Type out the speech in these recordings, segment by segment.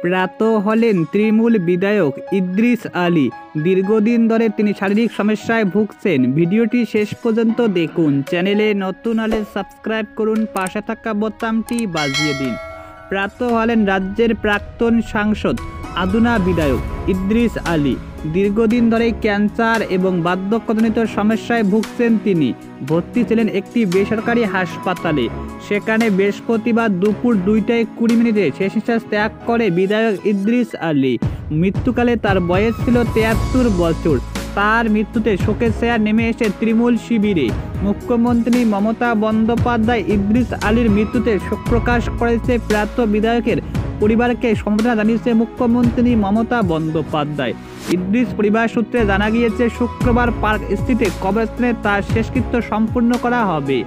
প্রাত হলেন তৃণমূল বিধায়ক ইদ্রিস আলী। দীর্ঘদিন ধরে তিনি শারীরিক সমস্যায় ভুগছেন। ভিডিওটি শেষ পর্যন্ত দেখুন। চ্যানেলে নতুন হলে সাবস্ক্রাইব করুন, পাশে থাকা বোতামটি বাজিয়ে দিন। প্রাত হলেন রাজ্যের প্রাক্তন সাংসদ আদুনা বিধায়ক ইদ্রিস আলী। দীর্ঘদিন ধরে ক্যান্সার এবং বার্ধক্যজনিত সমস্যায় ভুগছেন তিনি। ভর্তি ছিলেন একটি বেসরকারি হাসপাতালে। সেখানে বৃহস্পতিবার দুপুর 2:20 শেষ নিঃশ্বাস ত্যাগ করে বিধায়ক ইদ্রিস আলী। মৃত্যুকালে তার বয়স ছিল 73 বছর। তার মৃত্যুতে শোকের ছায়া নেমে এসে তৃণমূল শিবিরে। মুখ্যমন্ত্রী মমতা বন্দ্যোপাধ্যায় ইদ্রিস আলীর মৃত্যুতে শোক প্রকাশ করেছে। প্রয়াত বিধায়কের পরিবারকে সমবেদনা জানিয়েছে মুখ্যমন্ত্রী মমতা বন্দ্যোপাধ্যায়। ইদ্রিস পরিবার সূত্রে জানা গিয়েছে, শুক্রবার পার্ক স্ট্রিটে কবরস্থানে তার শেষকৃত্য সম্পূর্ণ করা হবে।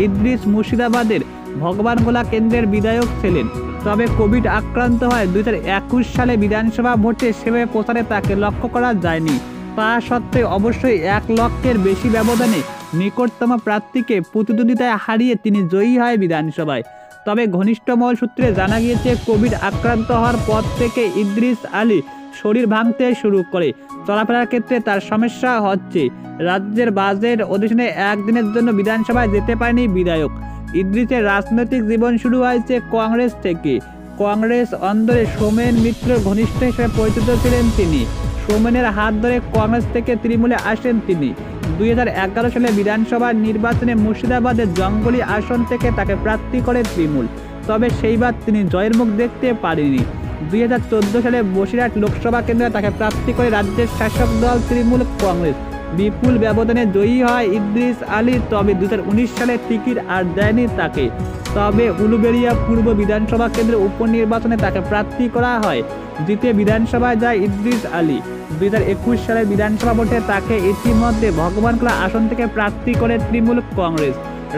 ইদ্রিস মুর্শিদাবাদের ভগবানগোলা কেন্দ্রের বিধায়ক ছিলেন। তবে কোভিড আক্রান্ত হয় 2021 সালে বিধানসভা ভোটে সেভাবে প্রচারে তাকে লক্ষ্য করা যায়নি। তা সত্ত্বেও অবশ্যই 1 লক্ষের বেশি ব্যবধানে নিকটতম প্রার্থীকে প্রতিদ্বন্দ্বিতায় হারিয়ে তিনি জয়ী হয় বিধানসভায়। তবে ঘনিষ্ঠ মহল সূত্রে জানা গিয়েছে, কোভিড আক্রান্ত হওয়ার পর থেকে ইদ্রিস আলী শরীর ভাঙতে শুরু করে। চলাফেরার ক্ষেত্রে তার সমস্যা হচ্ছে। রাজ্যের বাজেট অধিবেশনে একদিনের জন্য বিধানসভায় যেতে পারেনি বিধায়ক। ইদ্রিসের রাজনৈতিক জীবন শুরু হয়েছে কংগ্রেস থেকে। কংগ্রেস অন্দরে সোমেন মিত্রের ঘনিষ্ঠ হিসেবে পরিচিত ছিলেন তিনি। সোমেনের হাত ধরে কংগ্রেস থেকে তৃণমূলে আসেন তিনি। 2011 সালে বিধানসভা নির্বাচনে মুর্শিদাবাদের জঙ্গলি আসন থেকে তাকে প্রার্থী করে তৃণমূল। তবে সেইবার তিনি জয়ের মুখ দেখতে পারেনি। 2014 সালে বসিরহাট লোকসভা কেন্দ্রে তাকে প্রার্থী করে রাজ্যের শাসক দল তৃণমূল কংগ্রেস। বিপুল ব্যবধানে জয়ী হয় ইদ্রিস আলী। তবে 2019 সালে টিকিট আর দেয়নি তাকে। তবে উলুবেড়িয়া পূর্ব বিধানসভা কেন্দ্রের উপনির্বাচনে তাকে প্রার্থী করা হয়। জিতে বিধানসভায় যায় ইদ্রিস আলী। 2021 সালের বিধানসভা ভোটে তাকে ইতিমধ্যে ভগবানগোলা আসন থেকে প্রার্থী করে তৃণমূল কংগ্রেস।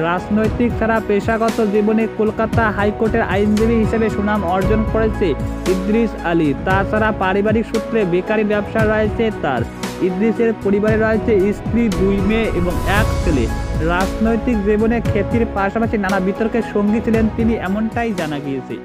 রাজনৈতিক ছাড়া পেশাগত জীবনে কলকাতা হাইকোর্টের আইনজীবী হিসেবে সুনাম অর্জন করেছে ইদ্রিস আলী। তাছাড়া পারিবারিক সূত্রে বেকারি ব্যবসা রয়েছে তার। ইদ্রিসের পরিবারে রয়েছে স্ত্রী, 2 মেয়ে এবং 1 ছেলে। রাজনৈতিক জীবনে খ্যাতির পাশাপাশি নানা বিতর্কের সঙ্গী ছিলেন তিনি, এমনটাই জানা গিয়েছে।